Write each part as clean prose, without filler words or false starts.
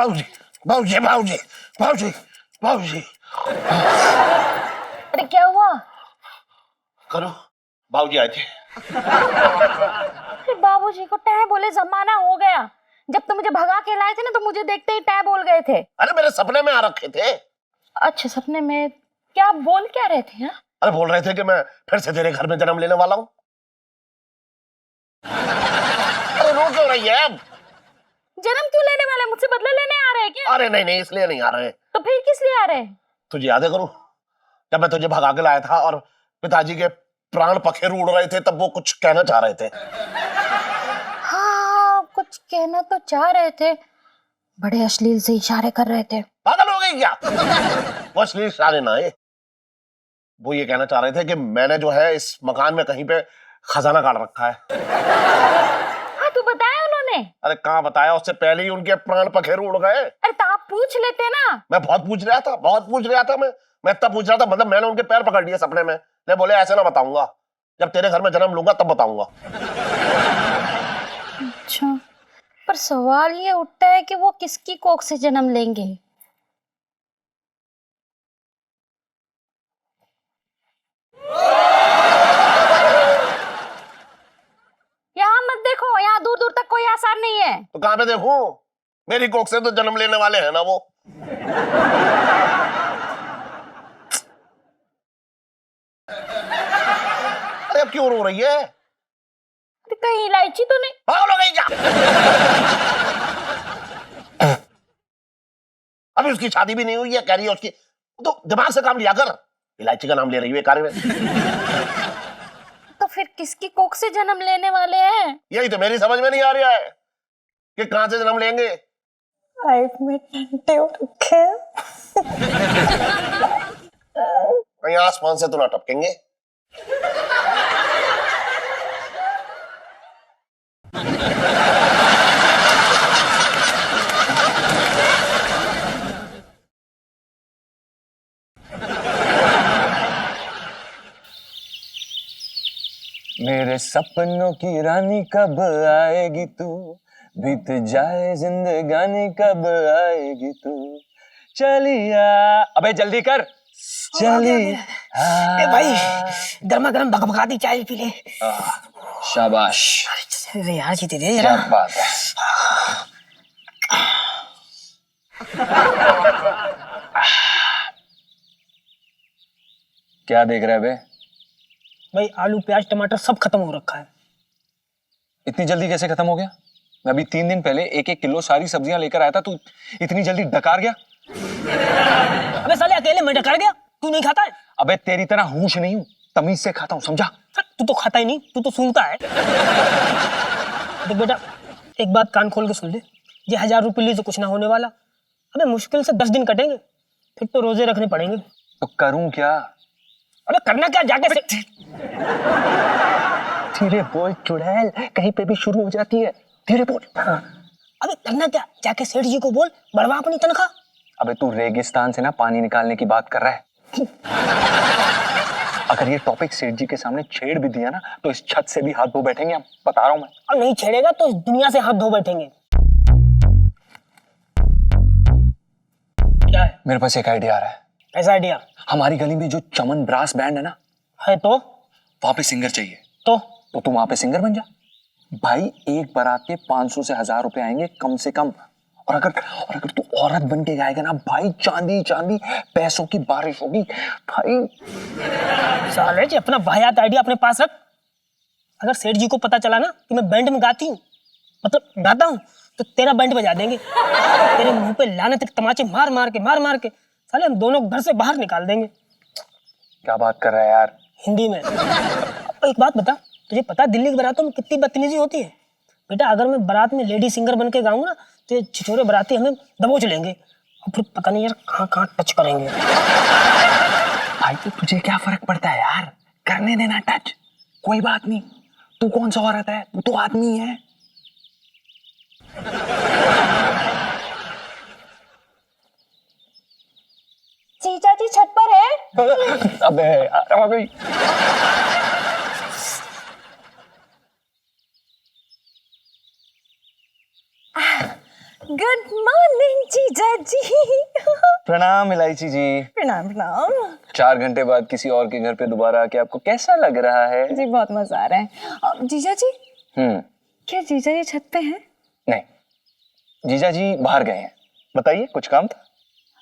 बाबूजी बाबूजी बाबूजी बाबूजी बाबूजी। अरे क्या हुआ? करो, बाबूजी आए थे। अरे बाबूजी को टै बोले जमाना हो गया। जब तुम मुझे भगा के लाए थे ना, तो मुझे देखते ही टै बोल गए थे। अरे मेरे सपने में आ रखे थे। अच्छा, सपने में? क्या बोल क्या रहे थे? हा? अरे बोल रहे थे कि मैं फिर से तेरे घर में जन्म लेने वाला हूँ। अरे रो क्यों रही है अब? जन्म क्यों लेने वाले? मुझसे बदला लेने आ रहे हैं क्या? अरे नहीं नहीं, इसलिए नहीं आ रहे। तो फिर किस लिए आ रहे हैं? तुझे याद है करूं, जब मैं तुझे भगा के लाया था और पिताजी के प्राण पखेरु उड़ रहे थे, तब वो कुछ कहना चाह रहे थे। हाँ, कुछ कहना तो चाह रहे थे। बड़े अश्लील से इशारे कर रहे थे। पागल हो गई क्या? वो अश्लील इशारे ना है, वो ये कहना चाह रहे थे कि मैंने जो है इस मकान में कहीं पे खजाना गाड़ रखा है। हाँ, तू बताया उन्होंने? अरे कहाँ बताया, उससे पहले ही उनके प्राण पखेरु उड़ गए। अरे तो आप पूछ लेते ना। मैं बहुत पूछ रहा था, बहुत पूछ रहा था। मैं इतना पूछ रहा था, मतलब मैंने उनके पैर पकड़ लिए सपने में। मैं बोले ऐसे ना बताऊंगा, जब तेरे घर में जन्म लूंगा तब बताऊंगा। अच्छा, पर सवाल ये उठता है कि वो किसकी कोख से जन्म लेंगे? यहाँ मत देखो, यहाँ दूर दूर तक कोई आसार नहीं है। तो कहाँ पे देखूं? मेरी कोख से तो जन्म लेने वाले हैं ना वो। अरे अब क्यों रो रही है? तो कहीं इलायची तो नहीं? पागल हो गई क्या? अभी उसकी शादी भी नहीं हुई है, कह रही है उसकी। तो दिमाग से काम लिया कर, इलायची का नाम ले रही है कार्य में। तो फिर किसकी कोख से जन्म लेने वाले हैं? यही तो मेरी समझ में नहीं आ रहा है कि कहां से जन्म लेंगे। लाइफ में टंटे हो रखे हैं। कहीं आसमान से तो ना टपकेंगे। मेरे सपनों की रानी कब आएगी तू, बीत जाए जिंदगानी कब आएगी तू, चलिया। अबे जल्दी कर, चलिया। ए भाई, गर्मा गर्म भगभगाती चाय पी ले। शाबाश, अरे यार जीते दे क्या जरा। बात है। क्या देख रहा है बे? भाई आलू प्याज टमाटर सब खत्म हो रखा है। इतनी जल्दी कैसे खत्म हो गया? मैं अभी 3 दिन पहले 1-1 किलो सारी सब्जियां लेकर आया था, तू इतनी जल्दी डकार गया? अबे साले अकेले मैं डकार गया, तू नहीं खाता है? अबे तेरी तरह होश नहीं हूं, तमीज से खाता हूं, समझा? तू तो खाता ही नहीं, तू तो सूंघता है। देख बेटा, एक बात कान खोल के सुन ले, ये 1000 रुपये लिए तो कुछ ना होने वाला। अबे मुश्किल से 10 दिन कटेंगे, फिर तो रोजे रखने पड़ेंगे। तो करूं क्या? अबे करना क्या, जाके धीरे बोल चुड़ैल, कहीं पे भी शुरू हो जाती है, धीरे बोल। अबे करना क्या, जाके सेठ जी को बोल बढ़वा अपनी तनख्वाह। अबे तू रेगिस्तान से ना पानी निकालने की बात कर रहा है। अगर ये टॉपिक सेठ जी के सामने छेड़ भी दिया ना, तो इस छत से भी हाथ धो बैठेंगे हम, बता रहा हूं मैं। और नहीं छेड़ेगा तो इस दुनिया से हाथ धो बैठेंगे। क्या है? मेरे पास एक आइडिया आ रहा है। ऐसा आइडिया हमारी गली में जो चमन ब्रास बैंड है ना, है तो वहां पे सिंगर चाहिए। तो तू वहां पे सिंगर बन जा भाई। एक बारात के 500 से 1000 रुपए आएंगे कम से कम। और अगर तू औरत बन के गाएगा ना भाई, चांदी चांदी पैसों की बारिश होगी भाई। साले जी, अपना वाहियात आइडिया अपने पास रख। अगर सेठ जी को पता चला ना कि मैं बैंड में गाती हूँ, मतलब गाता हूँ, तो तेरा बैंड बजा देंगे। तेरे मुंह पे लानत के तमाचे मार मार के साले हम दोनों घर से बाहर निकाल देंगे। क्या बात कर रहा है यार? हिंदी में। अब एक बात बता, तुझे पता दिल्ली की बारातों में कितनी बदतमीजी होती है? बेटा अगर मैं बारात में लेडी सिंगर बन के गाऊंगा ना, तो ये छिछोरे बाराती हमें दबोच लेंगे और फिर पता नहीं यार कहाँ कहाँ टच करेंगे। भाई तो तुझे क्या फर्क पड़ता है यार, करने देना टच, कोई बात नहीं। तू कौन सा औरत है, वो तो आदमी है। जीजा जी छत पर है। अबे यार आ गई। गुड गुड मॉर्निंग जीजा जी। प्रणाम इलायची जी। प्रणाम प्रणाम। 4 घंटे बाद किसी और के घर पे दोबारा आके आपको कैसा लग रहा है? जी बहुत मजा आ रहा है। जीजा जी, क्या जीजा जी छत पे हैं? नहीं, जीजा जी बाहर गए हैं। बताइए, कुछ काम था?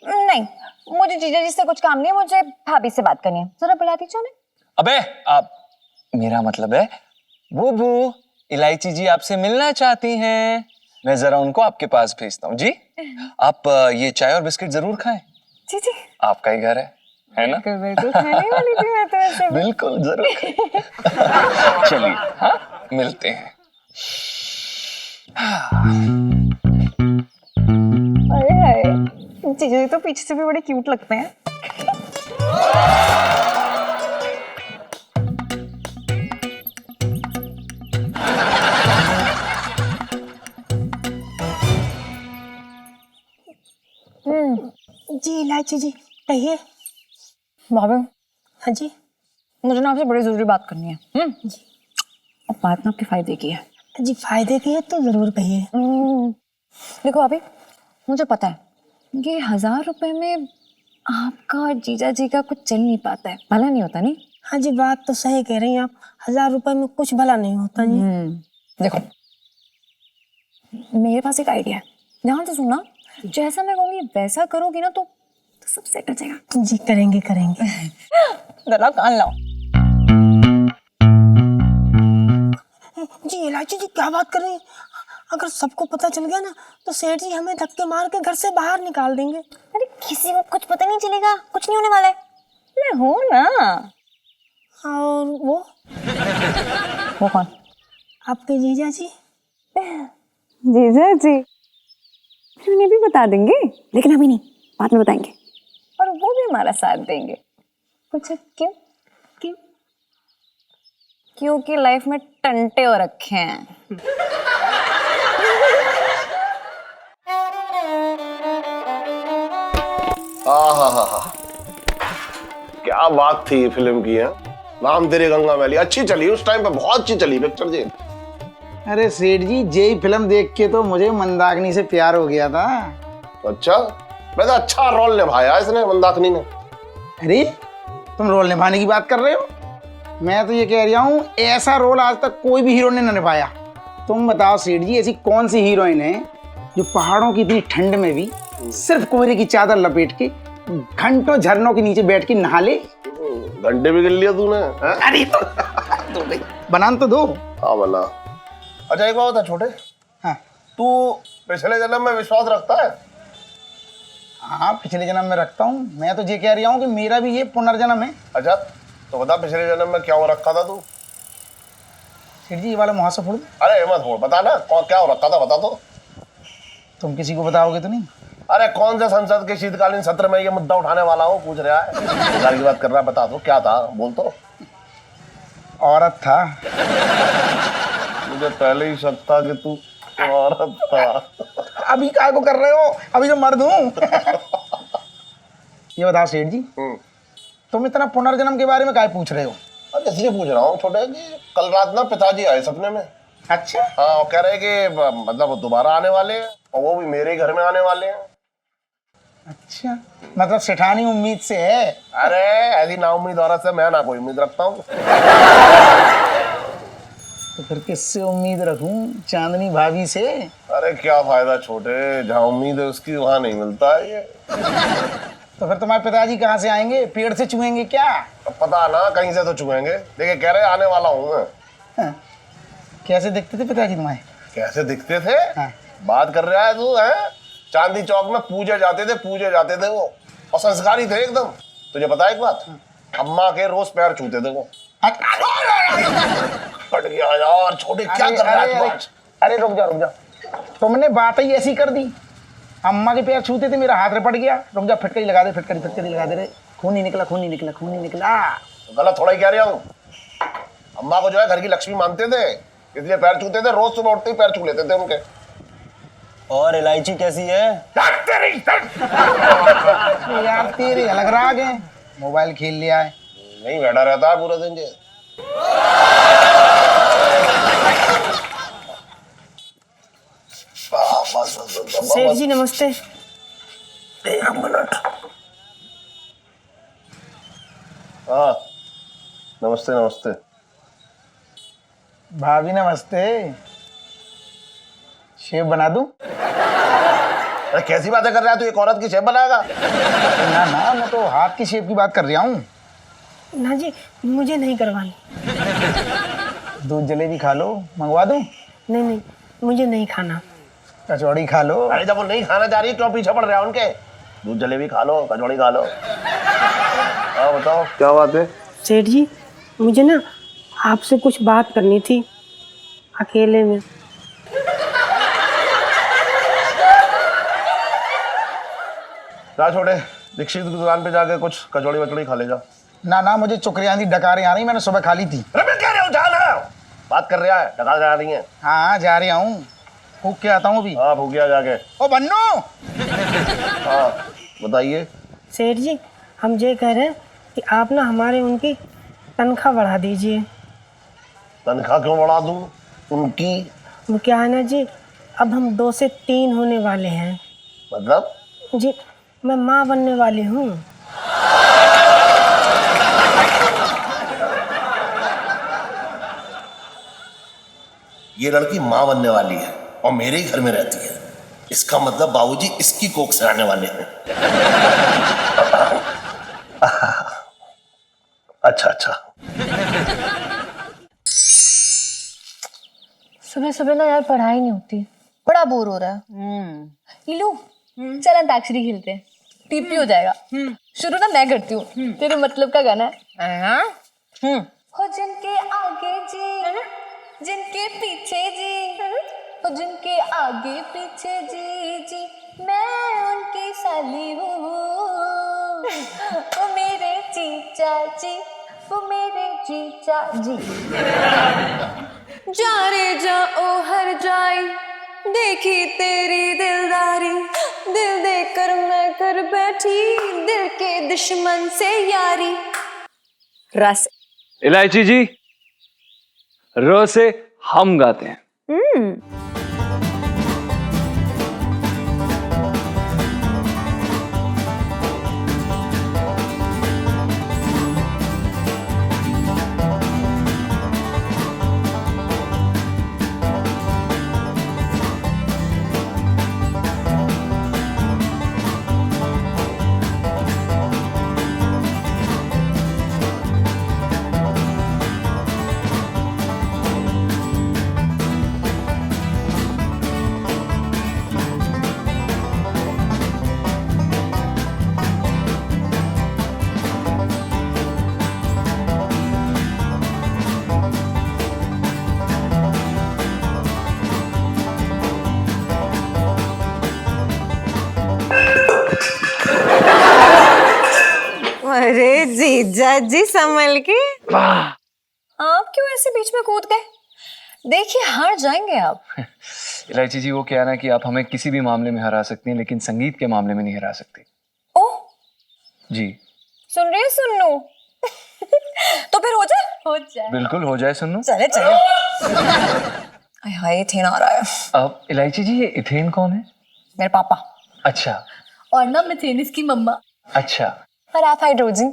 नहीं, मुझे जीजा जी से कुछ काम नहीं, मुझे भाभी से बात करनी है। जरा बुला दीजिए उन्हें। अबे आप, मेरा मतलब है बुबू, इलायची जी आपसे मिलना चाहती हैं। मैं जरा उनको आपके पास भेजता हूँ। जी आप ये चाय और बिस्किट जरूर खाएं। जी जी, आपका ही घर है ना? बिल्कुल बिल्कुल, खाने वाली थी मैं तो ऐसे भी। बिल्कुल जरूर चलिए, हाँ मिलते हैं। अरे हाय, जीजा जी तो पीछे से भी बड़े क्यूट लगते हैं। जी इलायची जी, कहिए। भाभी, हाँ जी। मुझे ना आपसे बड़ी जरूरी बात करनी है। जी। और बात ना आपके फायदे की है। जी फायदे की है तो जरूर कहिए। देखो भाभी, मुझे पता है कि 1000 रुपए में आपका और जीजा जी का कुछ चल नहीं पाता है, भला नहीं होता नहीं। हाँ जी, बात तो सही कह रही हैं आप। 1000 रुपए में कुछ भला नहीं होता जी। देखो, मेरे पास एक आइडिया है, ध्यान से सुनना। जैसा मैं कहूंगी वैसा करोगी ना तो सब सेट हो जाएगा। जी करेंगे करेंगे। जरा कान लाओ। जी इलायची जी, क्या बात कर रही हैं? अगर सबको पता चल गया ना तो सेठ जी हमें धक्के मार के घर से बाहर निकाल देंगे। अरे किसी को कुछ पता नहीं चलेगा, कुछ नहीं होने वाला है। मैं हूं ना। और वो कौन? आपके जीजा जी। जीजा जी उन्हें भी बता देंगे, लेकिन अभी नहीं, बाद में बताएंगे। और वो भी हमारा साथ देंगे। पूछो क्यों? क्यों? क्योंकि लाइफ में टंटे हो रखे हैं। आहा, क्या बात थी फिल्म की है। राम तेरी गंगा मैली अच्छी चली उस टाइम पे, बहुत अच्छी चली पिक्चर जी। अरे सेठ जी, जेई फिल्म देख के तो मुझे मंदाकिनी से प्यार हो गया था। अच्छा, वैसे अच्छा रोल निभाया इसने मंदाकिनी ने। अरे तुम रोल निभाने की बात कर रहे हो, मैं तो ये कह रहा हूँ ऐसा रोल आज तक कोई भी हीरो ने न निभाया। तुम बताओ सेठ जी, ऐसी कौन सी हीरोइन है जो पहाड़ों की इतनी ठंड में भी सिर्फ कोहरे की चादर लपेट के घंटों झरनों के नीचे बैठ के नहा ले। घंटे भी गिन लिया तूने। अरे तो भाई बनान तो दो। हाँ बना। अच्छा एक बात बता छोटे, हाँ तू पिछले जन्म में विश्वास रखता है? हाँ, पिछले जन्म में रखता हूँ। मैं तो ये कह रहा हूँ कि मेरा भी ये पुनर्जन्म है। अच्छा तो बता पिछले जन्म में क्या हो रखा था तू? सेठ जी ये वाला मुहासा फोड़ दो। अरे मत हो, बता ना क्या हो रखा था, बता तो। तुम किसी को बताओगे तो नहीं? अरे कौन से संसद के शीतकालीन सत्र में ये मुद्दा उठाने वाला हो, पूछ रहा है, बेकार की बात कर रहा है। बता दो क्या था, बोल तो। औरत था। मुझे पहले ही शक था कि तू औरत था। अभी काय को कर रहे हो, अभी जो मर्द हूँ। ये बताओ सेठ जी, तुम इतना पुनर्जन्म के बारे में काय पूछ रहे हो? अरे इसलिए पूछ रहा हूँ छोटे कि कल रात ना पिताजी आए सपने में। अच्छा। हाँ, वो कह रहे कि मतलब वो दोबारा आने वाले हैं और वो भी मेरे घर में आने वाले हैं। अच्छा, मतलब सेठानी उम्मीद से है। अरे ऐसी ना उम्मीद औरत से मैं ना कोई उम्मीद रखता हूँ। तो फिर किससे उम्मीद रखूं? चांदनी भाभी से। अरे क्या फायदा छोटे, जहाँ उम्मीद है उसकी वहाँ नहीं मिलता है ये। तो फिर तुम्हारे पिताजी कहाँ से आएंगे? पेड़ से चुएंगे क्या? अब पता ना, कहीं से तो चुएंगे। देखिए कह रहे आने वाला हूँ मैं। हाँ। कैसे दिखते थे पिताजी तुम्हारे? कैसे दिखते थे? हाँ। बात कर रहा है तू है? चांदी चौक में पूजे जाते थे वो, और संस्कारी थे एकदम। तुझे पता है एक बात, अम्मा के रोज पैर छूते थे वो। फट गया यार छोटे, क्या कर रहा है तू आज? अरे रुक जा, तुमने बात ही ऐसी कर दी। अम्मा के पैर छूते थे, मेरा हाथ रपट गया। रुक जा, फिटकरी लगा दे, फिटकरी लगा दे रे। खून ही निकला। तो गलत थोड़ा ही कह रहा हूँ। अम्मा को जो है घर की लक्ष्मी मानते थे, इसलिए पैर छूते थे। रोज सुबह उठते ही पैर छू लेते थे उनके। और इलायची कैसी है? यार तेरे अलग राग है, मोबाइल खेल लिया है। नहीं बैठा रहता है पूरा दिन ये। सेठ जी नमस्ते। एक मिनट। हाँ, नमस्ते नमस्ते। भाभी नमस्ते। शेफ बना दूं? अरे कैसी बातें कर रहा है तू, एक औरत की शेफ बनाएगा? ना ना, मैं तो हाथ की शेफ की बात कर रहा हूँ। ना जी, मुझे नहीं करवानी। दूध जलेबी खा लो, मंगवा दूं? नहीं नहीं, मुझे नहीं खाना। कचौड़ी खा लो। अरे जब वो नहीं खाना जा रही क्यों पीछे पड़ रहा है उनके? दूध जलेबी खा लो, कचौड़ी खा लो। हाँ बताओ क्या बात है? सेठ जी, मुझे ना आपसे कुछ बात करनी थी अकेले में। जा छोटे, दीक्षित की दुकान पे जाके कुछ कचौड़ी वचौड़ी खा ले जा। ना ना, मुझे चुकरियां दी डकारें आ रही, मैंने सुबह खा ली थी। अरे मैं कह रहा हूँ जाना। बात कर रहा है, टका जा रही है। हाँ जा रहा हूँ, फूक के आता हूँ अभी। हाँ भूकिया जाके। ओ बन्नू, हाँ बताइए। सेठ जी, हम ये कह रहे हैं कि आप ना हमारे उनकी तनख्वाह बढ़ा दीजिए। तनख्वाह क्यों बढ़ा दूं उनकी? वो क्या है ना जी, अब हम 2 से 3 होने वाले हैं। मतलब? जी, मैं माँ बनने वाली हूँ। ये लड़की माँ बनने वाली है और मेरे ही घर में रहती है। इसका मतलब बाबूजी इसकी कोख से आने वाले हैं। अच्छा अच्छा। सुबह सुबह ना यार पढ़ाई नहीं होती, बड़ा बोर हो रहा है। इलू चल अंताक्षरी खेलते हैं, टीपी हो जाएगा। शुरू ना मैं करती हूँ, तेरे मतलब का गाना है। हो जिनके आगे जी, जिनके पीछे जी, हो जिनके आगे पीछे जी जी, मैं उनकी साली हूँ। वो मेरे जीजा जी, वो मेरे जीजा जी। जा रे जा ओ हर जाई, देखी तेरी दिलदारी, दिल देकर मैं कर बैठी, दिल के दुश्मन से यारी। रस। इलायची जी, र से हम गाते हैं। अरे जीजा जी संभल के। आप क्यों ऐसे बीच में कूद गए? देखिए हार जाएंगे आप। इलायची जी, वो क्या है ना कि आप हमें किसी भी मामले में हरा सकती हैं, लेकिन संगीत के मामले में नहीं हरा सकती। ओह जी सुन रही है सुन्नू? तो फिर हो जाए बिल्कुल हो जाए सुन्नू। चले चले। आय हाय इथेन आ रहा है। अब इलायची जी, ये इथेन कौन है? मेरे पापा। अच्छा और ना मिथेन इसकी मम्मा। अच्छा। और आप हाइड्रोजन।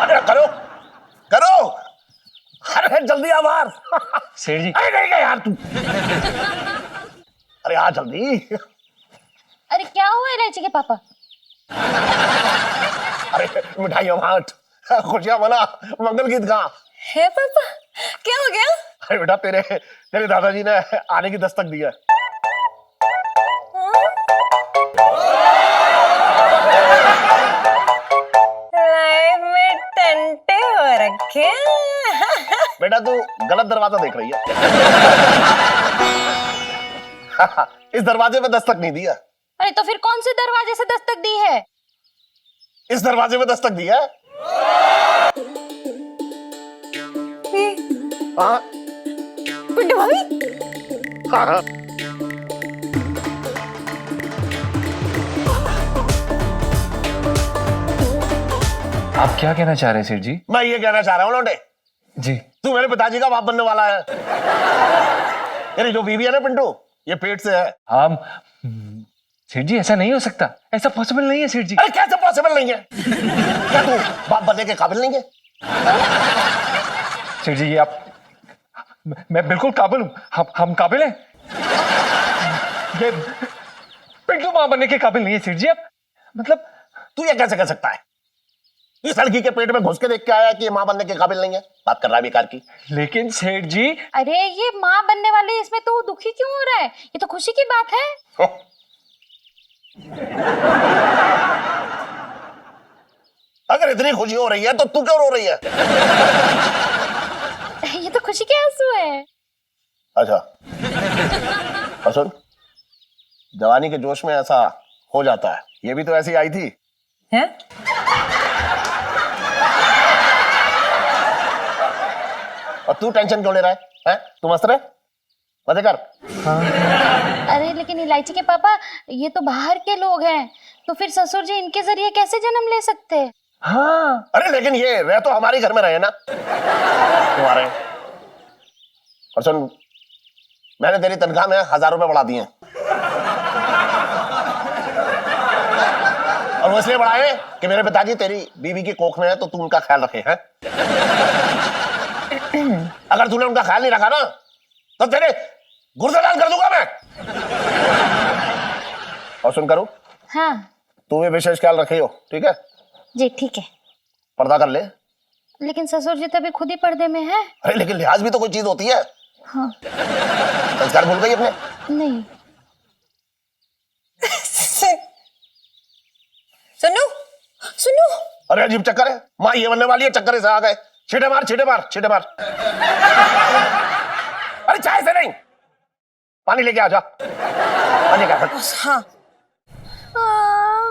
अरे करो करो, अरे जल्दी आ बाहर। सेठ जी, अरे नहीं गया यार तू। अरे आ जल्दी। अरे क्या हुआ इलायची के पापा? अरे मिठाइयाँ बांट, खुशियाँ मना, मंगल गीत गा। है पापा, क्या हो गया? अरे बेटा तेरे दादाजी ने आने की दस्तक दी है। लाइफ में टंटे हो रखे। बेटा तू गलत दरवाजा देख रही है। इस दरवाजे में दस्तक नहीं दिया। अरे तो फिर कौन से दरवाजे से दस्तक दी है? इस दरवाजे में दस्तक दिया। हाँ पिंटू भाभी, हाँ। आप क्या कहना चाह रहे हैं सेठ जी? मैं ये कहना चाह रहा हूँ लौंडे, जी। तू मेरे पिताजी का बाप बनने वाला है। तेरी जो बीवी है ना पिंटू, ये पेट से है। हम सेठ जी ऐसा नहीं हो सकता, ऐसा पॉसिबल नहीं है सेठ जी। अरे कैसे पॉसिबल नहीं है? क्या तू बाप बनने के काबिल नहीं है? सेठ जी ये आप, मैं बिल्कुल काबिल हूँ, हम काबिल हैं। ये पिंटू मां बनने के काबिल नहीं है सेठ जी। आप मतलब तू ये कैसे कर सकता है? इस लड़की के पेट में घुस के देख के आया कि ये मां बनने के काबिल नहीं है? बात कर रहा है बेकार की। लेकिन सेठ जी अरे ये माँ बनने वाली, इसमें तो दुखी क्यों हो रहा है? ये तो खुशी की बात है। अगर इतनी खुशी हो रही है तो तू क्यों रो रही है? ये तो खुशी के आंसू है। अच्छा, और सुन, जवानी के जोश में ऐसा हो जाता है। ये भी तो ऐसी आई थी। हैं? और तू टेंशन क्यों ले रहा है? हैं? तू मस्त रहे, मजे कर। अरे लेकिन इलायची के पापा, ये तो बाहर के लोग हैं, तो फिर ससुर जी इनके जरिए कैसे जन्म ले सकते हैं? हाँ अरे लेकिन ये रह तो हमारे घर में रहे ना, तुम्हारे। और सुन, मैंने तेरी तनख्वाह में 1000 रुपए बढ़ा दिए हैं। और वो इसलिए बढ़ाए कि मेरे पिताजी तेरी बीवी की कोख में है, तो तू उनका ख्याल रखे हैं। अगर तूने उनका ख्याल नहीं रखा ना, तो तेरे गुर्दे लाल कर दूंगा मैं। और सुन करूं, हाँ तू भी विशेष ख्याल रखे हो, ठीक है? जी ठीक है। पर्दा कर ले। लेकिन ससुर जी तभी खुद ही पर्दे में है। अरे लेकिन लिहाज भी तो कोई चीज होती है। हाँ। संस्कार भूल गई अपने? नहीं। सुनो सुनो, अरे अजीब चक्कर है, माँ ये बनने वाली है, चक्कर से आ गए। छींटे मार छींटे मार छींटे मार। अरे चाय से नहीं, पानी लेके आ जा। पानी क्या? हाँ।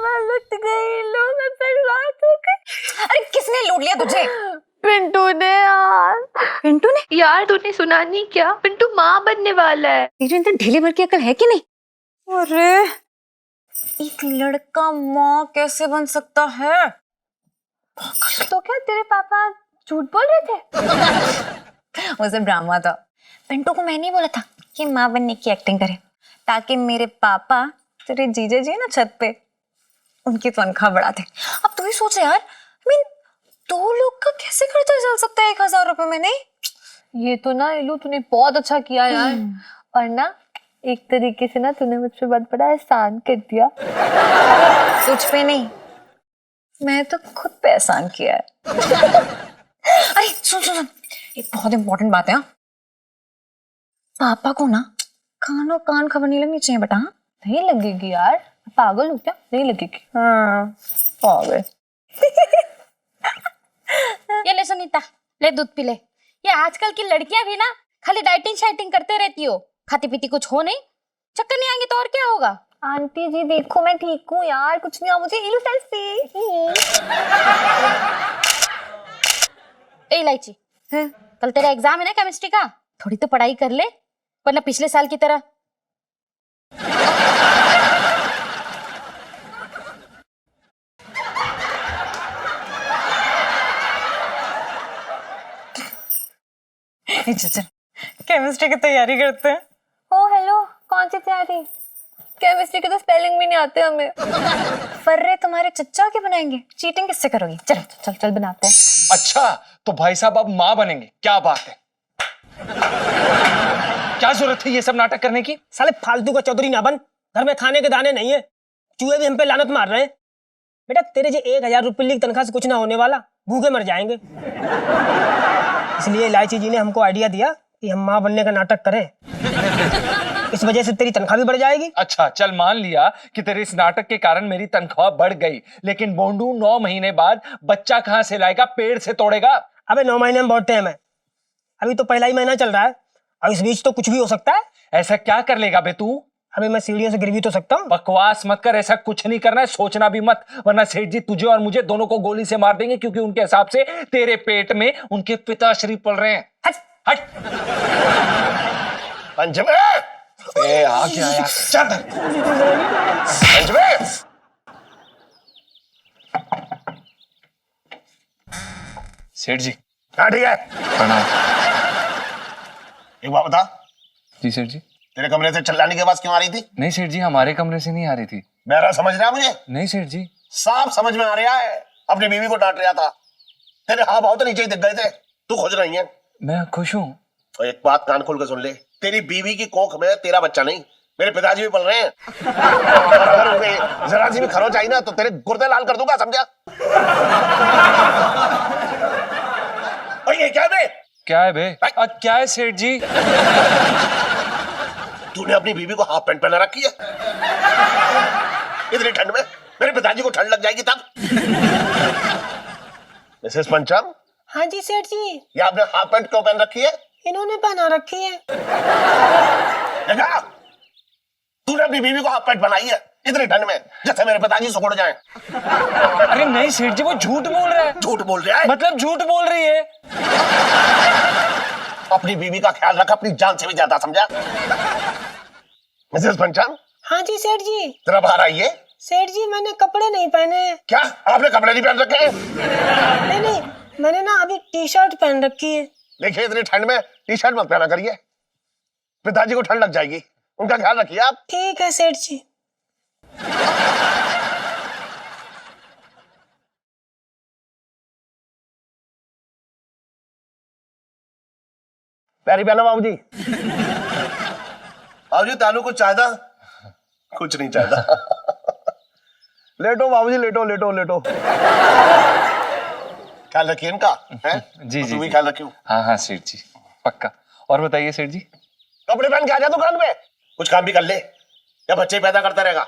मैं लुट गई, लो मैं बर्बाद हो गई। अरे किसने लूट लिया तुझे? पिंटू ने यार। पिंटू ने? यार तूने सुना नहीं क्या? पिंटू माँ बनने वाला है। तेरे अंदर ढीले भर की अकल है कि नहीं? अरे एक लड़का माँ कैसे बन सकता है? तो क्या तेरे पापा झूठ बोल रहे थे? वो सब ड्रामा था। पिंटू को मैंने ही बोला था कि माँ बनने की एक्टिंग करे, ताकि मेरे पापा, तेरे जीजा जी है ना छत पे, उनकी तनख्वाह बढ़ा दे। अब तू ही सोच यार, मीन 2 लोग का कैसे खर्चा चल सकता है 1000 रुपए में? नहीं, ये तो ना इलू तूने बहुत अच्छा किया यार। और ना एक तरीके से ना तूने मुझ पे बहुत बड़ा एहसान कर दिया। तुझ पे नहीं, मैं तो खुद पे एहसान किया है। अरे सुन सुन सुन, एक बहुत इंपॉर्टेंट बात है। हाँ, पापा को ना कान और कान खबर नहीं लगनी चाहिए बेटा। हाँ? नहीं लगेगी यार, पागल हूँ क्या? नहीं लगेगी। हाँ पागल। ये ले सुनीता, ले दूध पी ले। ये आजकल की लड़कियां भी ना खाली डाइटिंग शाइटिंग करते रहती हो, खाती पीती कुछ हो नहीं, चक्कर नहीं आएंगे तो और क्या होगा? आंटी जी देखो मैं ठीक हूँ यार, कुछ नहीं हुआ मुझे। इलू सेल्फी। ए इलायची, कल तेरा एग्जाम है ना केमिस्ट्री का, थोड़ी तो पढ़ाई कर ले, वरना पिछले साल की तरह। चल केमिस्ट्री की तैयारी करते हैं। ओ हेलो, कौन सी तैयारी? केमिस्ट्री के तो स्पेलिंग भी नहीं आते हमें। फर्रे तुम्हारे चच्चा के बनाएंगे, चीटिंग किससे करोगी? चल चल चल बनाते हैं। अच्छा, तो भाई साहब अब माँ बनेंगे, क्या बात है। क्या जरूरत है ये सब नाटक करने की? साले फालतू का चौधरी ना बन, घर में खाने के दाने नहीं है, चूहे भी हम पे लानत मार रहे हैं। बेटा तेरे जो 1000 रुपये की तनख्वाह से कुछ ना होने वाला, भूखे मर जाएंगे। इसलिए इलायची जी ने हमको आइडिया दिया कि हम माँ बनने का नाटक करें, इस वजह से तेरी तनख्वाह भी बढ़ जाएगी। अच्छा चल मान लिया कि तेरे इस नाटक के कारण मेरी तनख्वाह बढ़ गई, लेकिन बोंडू 9 महीने बाद बच्चा कहाँ से लाएगा, पेड़ से तोड़ेगा? अबे 9 महीने में बहुत टाइम है, अभी तो पहला ही महीना चल रहा है, और इस बीच तो कुछ भी हो सकता है। ऐसा क्या कर लेगा बे तू? अबे मैं सीढ़ियों से गिर भी तो सकता हूँ। बकवास मत कर, ऐसा कुछ नहीं करना है, सोचना भी मत, वरना सेठ जी तुझे और मुझे दोनों को गोली से मार देंगे, क्योंकि उनके हिसाब से तेरे पेट में उनके पिताश्री पल रहे हैं। हट हट। पंचमे, ए आ गया यार, चल पंचमे। सेठ जी हाँ ठीक है। प्रणाम। एक बात बता, जी सेठ जी। तेरे कमरे से चिल्लाने की आवाज क्यों आ रही थी? नहीं सेठ जी, हमारे कमरे से नहीं आ रही थी। मेरा समझ रहा है मुझे? नहीं सेठ जी। साफ समझ में आ रहा है, अपनी बीवी को डांट रहा था। तेरे हाथ भाव तो नीचे ही दिख गए थे, तू खुश नहीं है। मैं खुश हूँ। और एक बात कान खोल कर सुन ले, तेरी बीवी की कोख में तेरा बच्चा नहीं, मेरे पिताजी भी पल रहे हैं। और अगर उन्हें जरा सी भी खरोच आई ना तो तेरे गुर्दे लाल कर दूंगा, समझा? और ये क्या है बे? क्या है बे? क्या है सेठ जी? तूने अपनी बीवी को हाफ पैंट पहना रखी है इतनी ठंड में, मेरे पिताजी को ठंड लग जाएगी तब। मिसेस पंचम, हाँ जी सेठ जी। ये आपने हाफ पैंट क्यों पहन रखी है? इन्होंने पहना रखी है। देखा, तूने अपनी बीवी को हाफ पैंट बनाई है इतनी ठंड में, जैसे मेरे पिताजी सुखड़ जाएं। अरे नहीं सेठ जी, वो झूठ बोल रहा है। झूठ बोल रहा है? मतलब झूठ बोल रही है। अपनी बीवी का ख्याल रखा अपनी जान से भी ज्यादा, समझा? मिसेस पंचम, हाँ जी सेठ जी। जरा बाहर आइए। सेठ जी मैंने कपड़े नहीं पहने हैं। क्या आपने कपड़े नहीं पहन रखे हैं? नहीं नहीं, मैंने ना अभी टी शर्ट पहन रखी है। देखिए इतनी ठंड में टी शर्ट मत पहना करिए, पिताजी को ठंड लग जाएगी, उनका ख्याल रखिए आप। ठीक है सेठ जी। पैरी पहना बाबूजी। बाबूजी तालू कुछ चाहता? कुछ नहीं चाहता। लेटो बाबूजी, लेटो लेटो लेटो। ख्याल रखिए इनका, हैं? जी जी तू भी जी। ख्याल रखियो। हाँ हाँ सेठ जी, पक्का। और बताइए सेठ जी। कपड़े पहन के आ जा दुकान पे, कुछ काम भी कर ले, या बच्चे पैदा करता रहेगा।